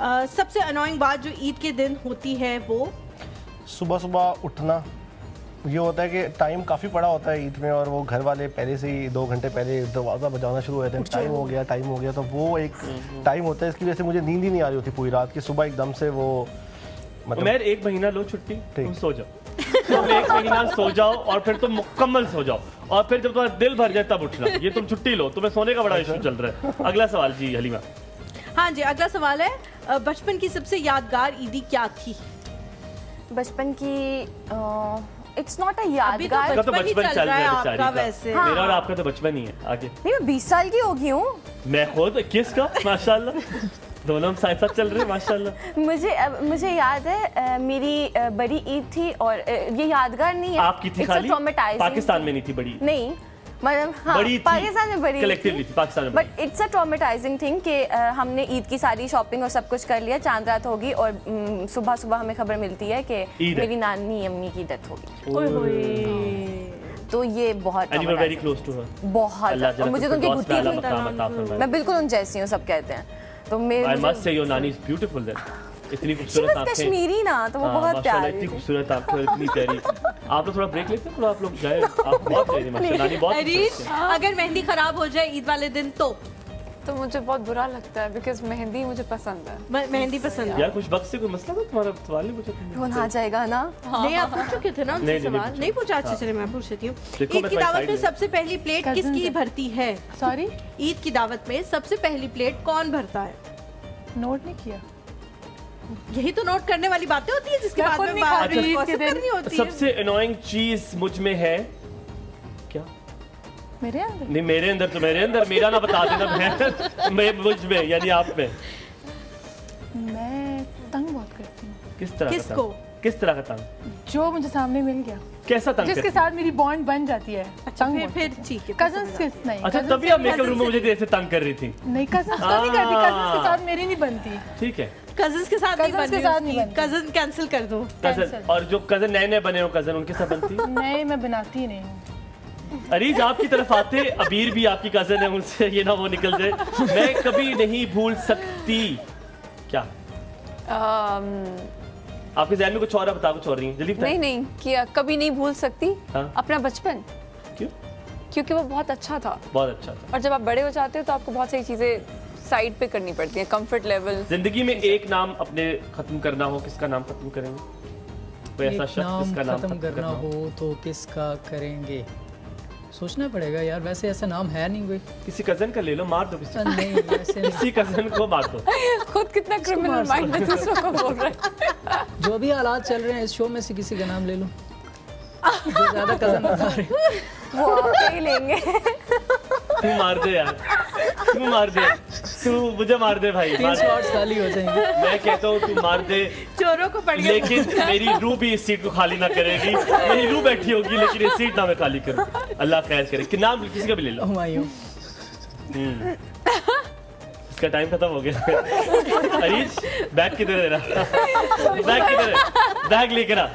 सबसे अनोइंग बात जो ईद के दिन होती है वो सुबह सुबह उठना। ये होता है कि टाइम काफ़ी पड़ा होता है ईद में, और वो घर वाले पहले से ही 2 घंटे पहले दरवाज़ा बजाना शुरू हो जाते हैं, टाइम हो गया। तो वो एक टाइम होता है, इसकी वजह से मुझे नींद ही नहीं आ रही होती पूरी रात की। सुबह एकदम से वो मैं 1 महीना लो छुट्टी, तुम सो जाओ। तुम 1 महीना सो जाओ और फिर तुम मुकम्मल सो जाओ, और फिर जब तुम्हारा दिल भर जाए तब उठना। ये तुम छुट्टी लो, तुम्हें सोने का बड़ा इशू चल रहा है। अगला सवाल जी हलीमा। हाँ जी, अगला सवाल है बचपन की सबसे यादगार ईदी क्या थी? बचपन की इट्स नॉट अ अभी तो यादगार। तो बचपन ही बचपन चल रहा है बेचारी आपका का। वैसे। हाँ। मेरा और आपका तो बचपन ही है। आगे नहीं, मैं 20 साल की हो गई हूँ। मैं खुद किसका माशाल्लाह, दोनों हम साथ साथ चल रहे हैं माशाल्लाह। मुझे याद है मेरी बड़ी ईद थी, और ये यादगार नहीं है। आपकी थी खाली? पाकिस्तान में नहीं थी बड़ी? नहीं, मतलब हाँ, बड़ी थी, पाकिस्तान में बड़ी कलेक्टिवली थी पाकिस्तान में। But it's a traumatising thing कि हमने ईद की सारी शॉपिंग और सब कुछ कर लिया, चांद रात होगी, और सुबह सुबह हमें खबर मिलती है कि ईद है। मेरी नानी अम्मी की डेथ होगी। ओए होए। तो ये बहुत And you were very close to her. बहुत, अल्लाह और जन्नत मुझे के तो उनकी फिरदौस में गुत्ती आला थी। मकाम अता फरमाए। मैं बिल्कुल उन जैसी हूँ, सब कहते हैं। तो I must say your nani is beautiful then. इतनी खूबसूरत आंखें। कश्मीरी ना, तो वो हाँ, बहुत माशाल्लाह, प्यारी इतनी थी। खूबसूरत आंखें और इतनी प्यारी। आप लोग थोड़ा ब्रेक लेते हैं, थोड़ा आप लोग जाए। आप बहुत प्यारी माशाल्लाह, नानी बहुत अरीज, खूबसूरत है। अगर मेहंदी खराब हो जाए ईद वाले दिन तो मुझे बहुत बुरा लगता है, बिकॉज मेहंदी मुझे पसंद है। मेहंदी पसंद है? यार कुछ वक्त से कोई मसला था तुम्हारा? सवाल नहीं पूछा तुमने? कौन आ जाएगा ना। नहीं, आप पूछ चुके थे ना उनसे नहीं, नहीं सवाल? पूछा। नहीं पूछा? अच्छा चलिए मैं पूछ लेती हूँ। देखो, ईद मैं की तुम्हारी दावत साइड में में। सबसे पहली प्लेट Cousins किसकी है। भरती है? सॉरी, ईद की दावत में सबसे पहली प्लेट कौन भरता है? नोट नहीं किया। यही तो नोट करने वाली बातें होती है, जिसके मैं बाद खुद में नहीं खा रही बात ईद के gossip दिन। करनी होती है। सबसे अनोइंग चीज मुझ में है क्या? मेरे अंदर नहीं, मेरे अंदर तो मेरे अंदर, मेरा ना बता देना। मैं मुझ में यानी आप में। मैं तंग बहुत करती हूँ। किस तरह का किसको? तंग? किस तरह का तंग? जो मुझे सामने मिल गया, कैसा तंग जिसके करती? साथ मेरी बॉन्ड बन जाती है। अच्छा, तंग फिर ठीक है। कजन्स के नहीं। अच्छा, cousins तभी से- आप मेकअप रूम में मुझे ऐसे तंग कर रही थी। नहीं, कजन्स तो नहीं करती, कजन्स के साथ मेरी नहीं बनती। ठीक है, कजन्स के साथ Cousins के साथ नहीं बनती। कजन कैंसिल कर दो। कजन। Cancel। और जो कजन नए नए बने हो कजन, उनके साथ बनती? नहीं, मैं बनाती ही नहीं हूँ। अरीज आपकी तरफ आते, अबीर भी आपकी कजन है, उनसे ये ना वो निकल जाए। मैं कभी नहीं भूल सकती क्या? आपके ज़हन में कुछ और है, बता कुछ और रही है, जल्दी बताएं। नहीं नहीं किया, कभी नहीं भूल सकती हाँ। अपना बचपन, क्यों? क्योंकि वो बहुत अच्छा था। बहुत अच्छा था। और जब आप बड़े हो जाते हो तो आपको बहुत सारी चीजें साइड पे करनी पड़ती हैं, कंफर्ट लेवल। जिंदगी में एक नाम अपने खत्म करना हो, किसका नाम खत्म करेंगे? कोई ऐसा एक शख्स नाम जिसका नाम खत्म करना हो तो किसका करेंगे? सोचना पड़ेगा यार, वैसे ऐसा नाम है नहीं कोई। किसी कजन का ले लो, मार दो किसी। नहीं ऐसे नहीं। किसी कजन को मार दो। खुद कितना क्रिमिनल माइंड है, दूसरों को बोल रहा है। जो भी हालात चल रहे हैं इस शो में से किसी का नाम ले लो जो ज्यादा कजन बता रहे। वो आपके ही लेंगे। तू मार दे यार, तू मार दे, तू मुझे मार दे भाई, 3 मार दे। स्लॉट्स खाली हो जाएंगे। मैं कहता हूँ तू मार दे, चोरों को पड़ गया। लेकिन मेरी रूह भी इस सीट को खाली ना करेगी। मेरी रूह बैठी होगी, लेकिन ये सीट ना मैं खाली करूँ। अल्लाह खैर करे। कि नाम किसी का भी ले लो। हुमायूं। इसका टाइम खत्म हो गया। अरीज बैग किधर है? बैग किधर है? बैग लेकर आ।